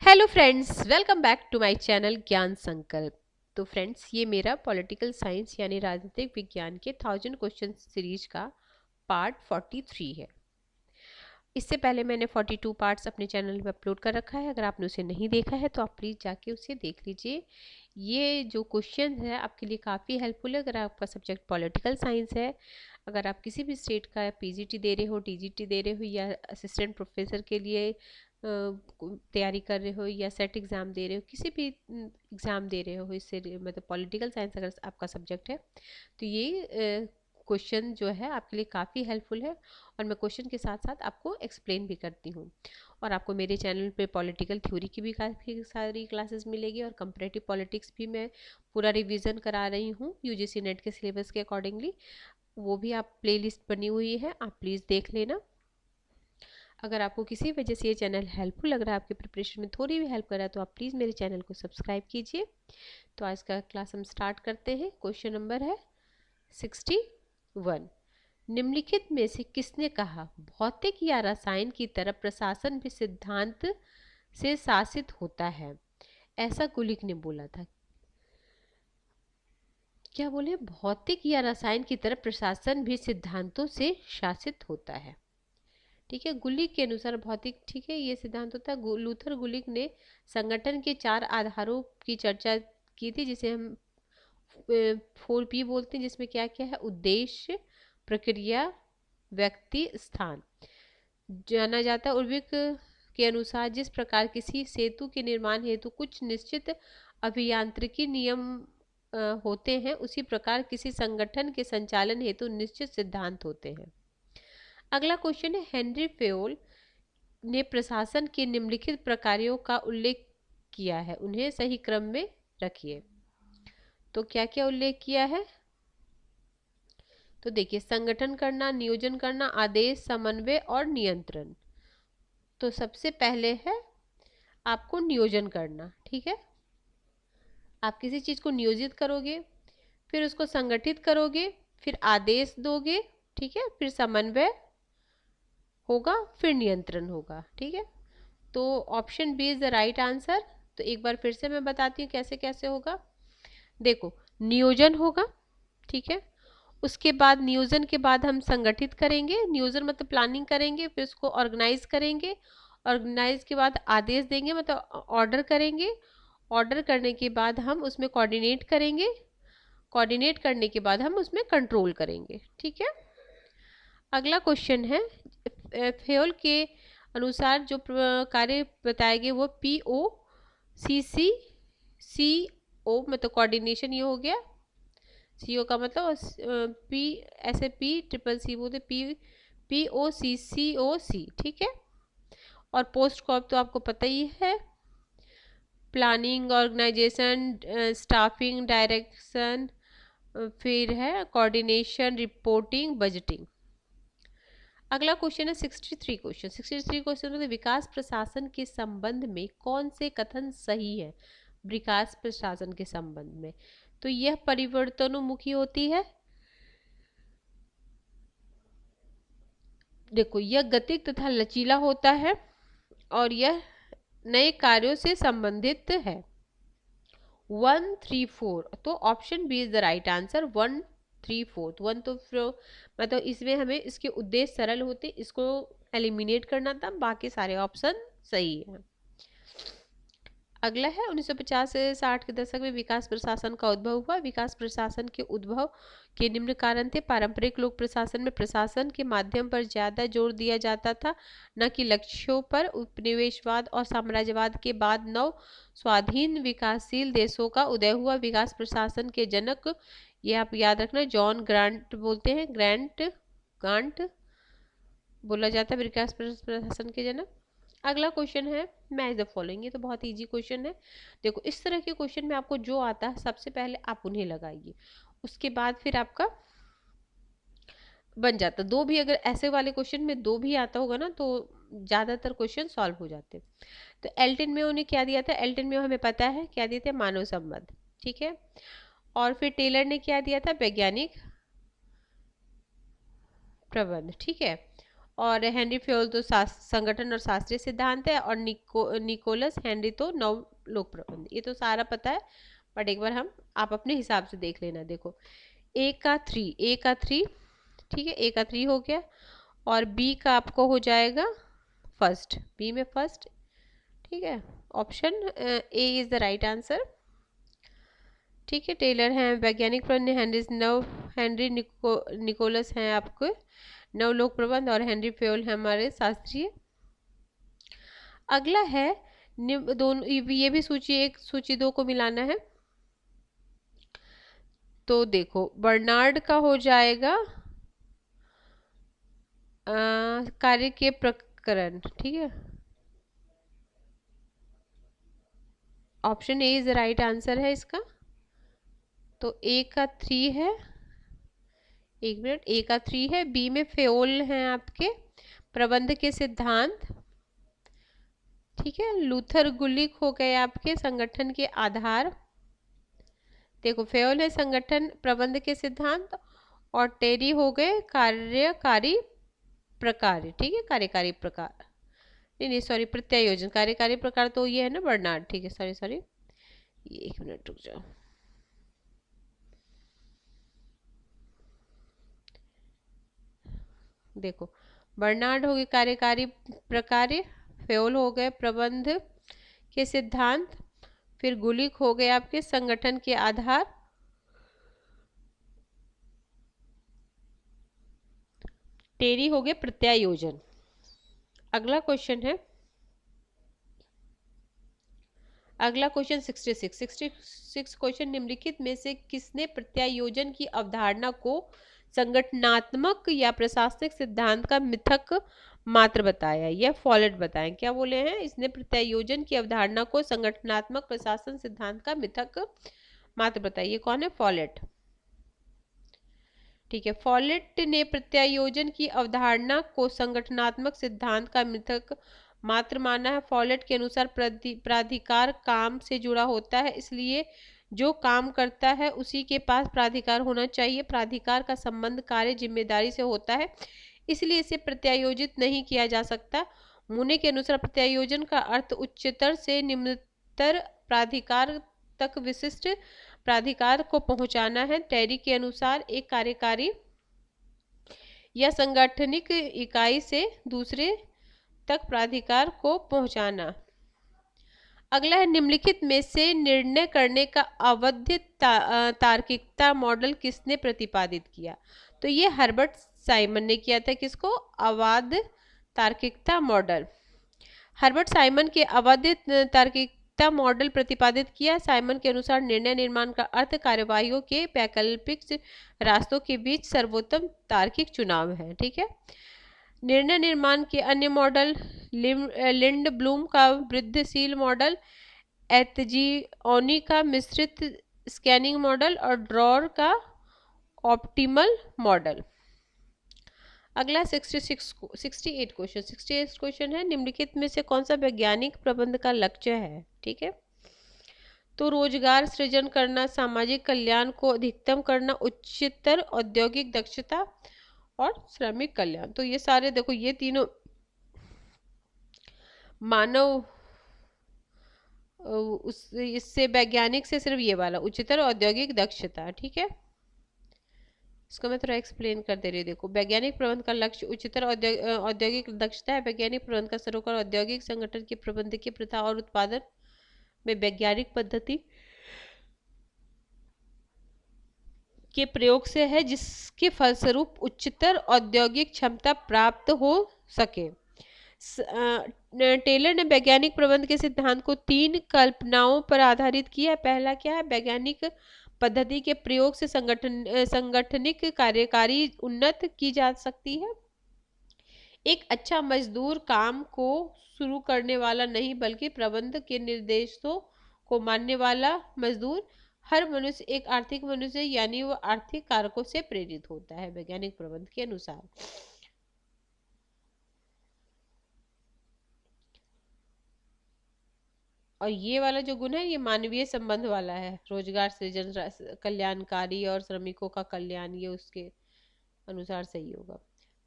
Hello friends, welcome back to my channel Gyan Sankalp. तो friends, ये मेरा पॉलिटिकल साइंस यानी राजनीतिक विज्ञान के 1000 क्वेश्चन सीरीज का पार्ट 43 है। इससे पहले मैंने 42 पार्ट्स अपने चैनल पे अपलोड कर रखा है। अगर आपने उसे नहीं देखा है तो आप प्लीज़ जाके उसे देख लीजिए। ये जो क्वेश्चन है आपके लिए काफ़ी हेल्पफुल है अगर आपका सब्जेक्ट पॉलिटिकल साइंस है। अगर आप किसी भी स्टेट का पीजीटी दे रहे हो, टीजीटी दे रहे हो या असिस्टेंट प्रोफेसर के लिए तैयारी कर रहे हो या सेट एग्ज़ाम दे रहे हो, किसी भी एग्ज़ाम दे रहे हो, इससे मतलब पॉलिटिकल साइंस अगर आपका सब्जेक्ट है तो ये क्वेश्चन जो है आपके लिए काफ़ी हेल्पफुल है। और मैं क्वेश्चन के साथ साथ आपको एक्सप्लेन भी करती हूँ। और आपको मेरे चैनल पे पॉलिटिकल थ्योरी की भी काफ़ी सारी क्लासेस मिलेगी और कंपैरेटिव पॉलिटिक्स भी मैं पूरा रिवीजन करा रही हूँ यूजीसी नेट के सिलेबस के अकॉर्डिंगली। वो भी आप प्लेलिस्ट बनी हुई है, आप प्लीज़ देख लेना। अगर आपको किसी वजह से ये चैनल हेल्पफुल लग रहा है, आपके प्रिपरेशन में थोड़ी भी हेल्प कर रहा है, तो आप प्लीज़ मेरे चैनल को सब्सक्राइब कीजिए। तो आज का क्लास हम स्टार्ट करते हैं। क्वेश्चन नंबर है 61। निम्नलिखित में से किसने कहा भौतिक या रसायन की तरह प्रशासन भी सिद्धांत से शासित होता है? ऐसा गुलिक ने बोला था। क्या बोले? भौतिक या रसायन की तरह प्रशासन भी सिद्धांतों से शासित होता है। ठीक है, गुलिक के अनुसार भौतिक, ठीक है, ये सिद्धांत होता है। लूथर गुलिक ने संगठन के 4 आधारों की चर्चा की थी, जिसे हम 4P बोलते हैं, जिसमें क्या क्या है? उद्देश्य, प्रक्रिया, व्यक्ति, स्थान। जाना जाता है उर्विक के अनुसार जिस प्रकार किसी सेतु के निर्माण हेतु कुछ निश्चित अभियांत्रिकी नियम होते हैं, उसी प्रकार किसी संगठन के संचालन हेतु निश्चित सिद्धांत होते हैं। अगला क्वेश्चन है, हेनरी फेयोल ने प्रशासन के निम्नलिखित प्रकारों का उल्लेख किया है, उन्हें सही क्रम में रखिए। तो क्या क्या उल्लेख किया है? तो देखिए, संगठन करना, नियोजन करना, आदेश, समन्वय और नियंत्रण। तो सबसे पहले है आपको नियोजन करना। ठीक है, आप किसी चीज को नियोजित करोगे, फिर उसको संगठित करोगे, फिर आदेश दोगे, ठीक है, फिर समन्वय होगा, फिर नियंत्रण होगा। ठीक है, तो option B is the right answer. तो एक बार फिर से मैं बताती हूँ कैसे कैसे होगा। देखो, नियोजन होगा, ठीक है, उसके बाद नियोजन के बाद हम संगठित करेंगे। नियोजन मतलब प्लानिंग करेंगे, फिर उसको ऑर्गेनाइज करेंगे। ऑर्गेनाइज के बाद आदेश देंगे, मतलब ऑर्डर करेंगे। ऑर्डर करने के बाद हम उसमें कोऑर्डिनेट करेंगे। कोऑर्डिनेट करने के बाद हम उसमें कंट्रोल करेंगे। ठीक है, अगला क्वेश्चन है, फेयोल के अनुसार जो कार्य बताए गए वो POCC मतलब कोऑर्डिनेशन, ये हो गया। CO का मतलब P, ऐसे PCCC बोलते, POCCOC। ठीक है, और पोस्ट कॉप तो आपको पता ही है, प्लानिंग, ऑर्गेनाइजेशन, स्टाफिंग, डायरेक्शन, फिर है कोऑर्डिनेशन, रिपोर्टिंग, बजटिंग। अगला क्वेश्चन है 63 क्वेश्चन में विकास प्रशासन के संबंध में कौन से कथन सही है? विकास प्रशासन के संबंध में, तो यह परिवर्तनोन्मुखी होती है। देखो, यह गतिक तथा लचीला होता है और यह नए कार्यों से संबंधित है। 1, 3, 4, तो option B is the right answer. 1, 3, 4, 1 तो मतलब इसमें हमें इसके उद्देश्य सरल होते, इसको एलिमिनेट करना था, बाकी सारे ऑप्शन सही है। अगला है, 1950 से 60 के दशक में विकास प्रशासन का उद्भव हुआ। विकास प्रशासन के उद्भव के निम्न कारण थे। पारंपरिक लोक प्रशासन में प्रशासन के माध्यम पर ज्यादा जोर दिया जाता था, न कि लक्ष्यों पर। उपनिवेशवाद और साम्राज्यवाद के बाद नव स्वाधीन विकासशील देशों का उदय हुआ। विकास प्रशासन के जनक, ये आप याद रखना, जॉन ग्रांट बोलते हैं, ग्रांट बोला जाता है विकास प्रशासन के जनक। अगला क्वेश्चन है, मैच द फॉलोइंग। ये तो बहुत इजी क्वेश्चन है। देखो, इस तरह के क्वेश्चन में आपको जो आता है सबसे पहले आप उन्हें लगाइए, उसके बाद फिर आपका बन जाता। दो भी, अगर ऐसे वाले क्वेश्चन में दो भी आता होगा ना, तो ज़्यादातर क्वेश्चन सॉल्व हो जाते। तो एल्टन में उन्हें क्या दिया था? एल्टन में हमें पता है क्या दिए थे? मानव संबंध। ठीक है, और फिर टेलर ने क्या दिया था? वैज्ञानिक प्रबंध। ठीक है, और हेनरी फ्योल तो संगठन और शास्त्रीय सिद्धांत है, और निकोलस हेनरी तो नव लोक प्रबंध। ये तो सारा पता है, बट एक बार आप अपने हिसाब से देख लेना। देखो ए का थ्री, ठीक है, ए का 3 हो गया, और बी का आपको हो जाएगा फर्स्ट, बी में फर्स्ट, ठीक है। Option A is the right answer, ठीक है। टेलर हैं वैज्ञानिक प्रबंध, हेनरी निकोलस हैं आपके नवलोक प्रबंध, और हेनरी फ्योल है हमारे शास्त्रीय। अगला है दोनों, ये भी सूची 1 सूची 2 को मिलाना है। तो देखो बर्नार्ड का हो जाएगा कार्य के प्रकरण, ठीक है। Option A is right answer है इसका। तो ए का 3 है, एक मिनट, ए का 3 है, बी में फ्योल हैं आपके प्रबंध के सिद्धांत, ठीक है। लूथर गुलिक हो गए आपके संगठन के आधार। देखो फ्योल है संगठन प्रबंध के सिद्धांत, और टेरी हो गए कार्यकारी प्रकार, ठीक है, कार्यकारी प्रकार, नहीं सॉरी, प्रत्यायोजन। कार्यकारी प्रकार तो ये है ना बर्नार्ड, ठीक है, सॉरी, एक मिनट रुक जाओ। देखो बर्नार्ड हो गए कार्यकारी प्रकार, फ्योल हो गए प्रबंध के सिद्धांत, फिर गुलिक हो गए आपके संगठन के आधार, टेरी हो गए प्रत्यायोजन। अगला क्वेश्चन 66 क्वेश्चन, निम्नलिखित में से किसने प्रत्यायोजन की अवधारणा को संगठनात्मक या प्रशासनिक सिद्धांत का मिथक मात्र बताया या फॉलेट बताएं। क्या बोले हैं, इसने प्रत्यायोजन की अवधारणा को संगठनात्मक प्रशासन सिद्धांत का मिथक मात्र बताइए। कौन है, फॉलेट, ठीक है। फॉलेट ने प्रत्यायोजन की अवधारणा को संगठनात्मक सिद्धांत का मिथक मात्र माना है। फॉलेट के अनुसार प्राधिकार काम से जुड़ा होता है, इसलिए जो काम करता है उसी के पास प्राधिकार होना चाहिए। प्राधिकार का संबंध कार्य जिम्मेदारी से होता है, इसलिए इसे प्रत्यायोजित नहीं किया जा सकता। मुने के अनुसार प्रत्यायोजन का अर्थ उच्चतर से निम्नतर प्राधिकार तक विशिष्ट प्राधिकार को पहुंचाना है। टेरी के अनुसार एक कार्यकारी या संगठनिक इकाई से दूसरे तक प्राधिकार को पहुंचाना। अगला है, निम्नलिखित में से निर्णय करने का अवध तार्किकता मॉडल किसने प्रतिपादित किया। तो ये हर्बर्ट साइमन ने किया था। किसको, अवध तार्किकता मॉडल। हर्बर्ट साइमन के अवध तार्किकता मॉडल प्रतिपादित किया। साइमन के अनुसार निर्णय निर्माण का अर्थ कार्यवाहियों के वैकल्पिक रास्तों के बीच सर्वोत्तम तार्किक चुनाव है, ठीक है। निर्णय निर्माण के अन्य मॉडल, लिंड ब्लूम का वृद्धिशील मॉडल, एतजीओनी का मिश्रित स्कैनिंग मॉडल, और ड्रॉर का ऑप्टिमल मॉडल। अगला 68 क्वेश्चन है, निम्नलिखित में से कौन सा वैज्ञानिक प्रबंध का लक्ष्य है, ठीक है। तो रोजगार सृजन करना, सामाजिक कल्याण को अधिकतम करना, उच्चतर औद्योगिक दक्षता, और श्रमिक कल्याण। तो ये सारे देखो, ये तीनों मानव इससे वैज्ञानिक से सिर्फ ये वाला उच्चतर औद्योगिक दक्षता, ठीक है। इसको मैं थोड़ा एक्सप्लेन कर दे रही हूँ। देखो वैज्ञानिक प्रबंध का लक्ष्य उच्चतर औद्योगिक दक्षता है। वैज्ञानिक प्रबंध का सरोकार औद्योगिक संगठन की प्रबंधकीय प्रथा और उत्पादन में वैज्ञानिक पद्धति के प्रयोग से है, जिसके फलस्वरूप उच्चतर औद्योगिक क्षमता प्राप्त हो सके। टेलर ने वैज्ञानिक प्रबंध के सिद्धांत को 3 कल्पनाओं पर आधारित किया है। पहला क्या है, वैज्ञानिक पद्धति के प्रयोग से संगठनिक कार्यकारी उन्नत की जा सकती है। एक अच्छा मजदूर काम को शुरू करने वाला नहीं, बल्कि प्रबंध के निर्देशों को मानने वाला मजदूर। हर मनुष्य एक आर्थिक मनुष्य, यानी वह आर्थिक कारकों से प्रेरित होता है वैज्ञानिक प्रबंध के अनुसार। और ये वाला जो गुण है, ये मानवीय संबंध वाला है। रोजगार सृजन, कल्याणकारी और श्रमिकों का कल्याण, ये उसके अनुसार सही होगा।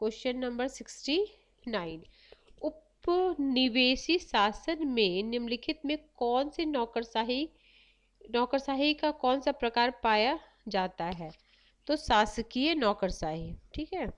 क्वेश्चन नंबर 69, उपनिवेशी शासन में निम्नलिखित में कौन से नौकरशाही का कौन सा प्रकार पाया जाता है? तो शासकीय नौकरशाही। ठीक है,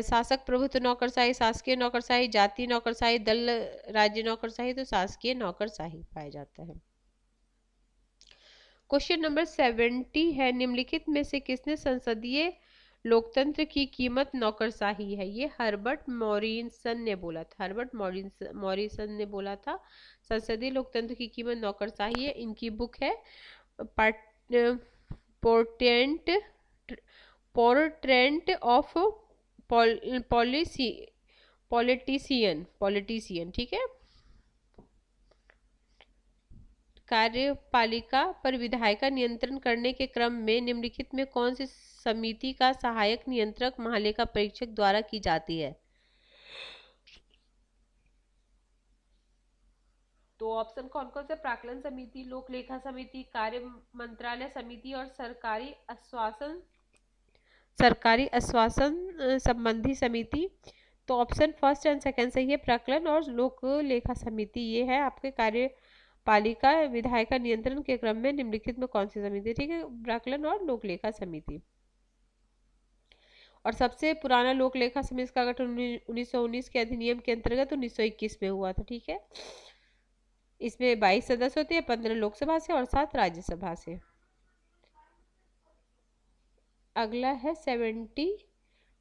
शासक प्रभुत्व नौकरशाही, शासकीय नौकरशाही, जातीय नौकरशाही, दल राज्य नौकरशाही। तो शासकीय नौकरशाही पाया जाता है। क्वेश्चन नंबर 70 है, निम्नलिखित में से किसने संसदीय लोकतंत्र की कीमत नौकरशाही है? ये हर्बर्ट मॉरिसन ने बोला था। हर्बर्ट मॉरिसन ने बोला था संसदीय लोकतंत्र की कीमत नौकरशाही है। इनकी बुक है पोर्टेंट पोर्ट्रेंट ऑफ पॉलिटिशियन। ठीक है। कार्यपालिका पर विधायी का नियंत्रण करने के क्रम में निम्नलिखित में कौन सी समिति का सहायक नियंत्रक महालेखा परीक्षक द्वारा की जाती है? तो ऑप्शन कौन कौन से? प्राक्कलन समिति, लोक लेखा समिति, कार्य मंत्रालय समिति और सरकारी आश्वासन संबंधी समिति। तो ऑप्शन फर्स्ट एंड सेकंड सही है, प्राक्कलन और लोक लेखा समिति। ये है आपके कार्यपालिका विधायी का नियंत्रण के क्रम में निम्नलिखित में कौन सी समिति? ठीक है, प्राक्कलन और लोक लेखा समिति। और सबसे पुराना लोक लेखा समिति का गठन 1919 के अधिनियम के अंतर्गत 1921 में हुआ था। ठीक है, इसमें 22 सदस्य होते हैं, 15 लोकसभा से और 7 राज्यसभा से। अगला है 72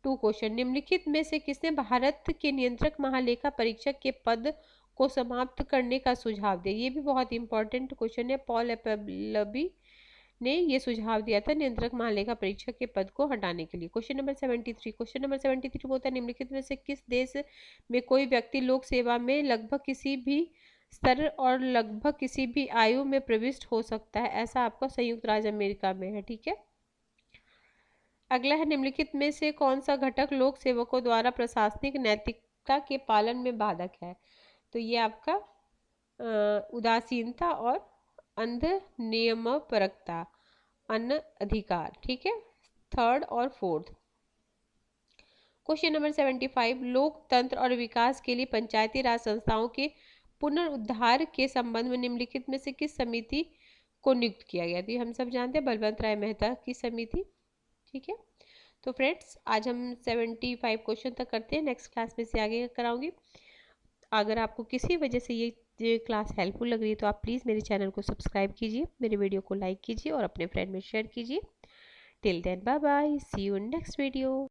क्वेश्चन, निम्नलिखित में से किसने भारत के नियंत्रक महालेखा परीक्षक के पद को समाप्त करने का सुझाव दिया? ये भी बहुत इंपॉर्टेंट क्वेश्चन है। पॉल एपलबी ने ये सुझाव दिया था नियंत्रक महालेखा परीक्षक के पद को हटाने के लिए। क्वेश्चन नंबर 73 बोलता है निम्नलिखित में से किस देश में कोई व्यक्ति लोक सेवा में लगभग किसी भी स्तर और लगभग किसी भी आयु में प्रविष्ट हो सकता है? ऐसा आपका संयुक्त राज्य अमेरिका में है। ठीक है। अगला है, निम्नलिखित में से कौन सा घटक लोक सेवकों द्वारा प्रशासनिक नैतिकता के पालन में बाधक है? तो ये आपका उदासीनता और अंध नियमपरकता, अनधिकार। ठीक है, थर्ड और फोर्थ। क्वेश्चन नंबर 75, लोकतंत्र और विकास के लिए पंचायती राज संस्थाओं के पुनरुद्धार के संबंध में निम्नलिखित में से किस समिति को नियुक्त किया गया? तो हम सब जानते हैं बलवंत राय मेहता की समिति। ठीक है, तो फ्रेंड्स आज हम 75 क्वेश्चन तक करते हैं, नेक्स्ट क्लास में से आगे कराऊंगी। अगर आपको किसी वजह से ये क्लास हेल्पफुल लग रही है तो आप प्लीज़ मेरे चैनल को सब्सक्राइब कीजिए, मेरे वीडियो को लाइक कीजिए और अपने फ्रेंड में शेयर कीजिए। Till then bye bye, see you in next video.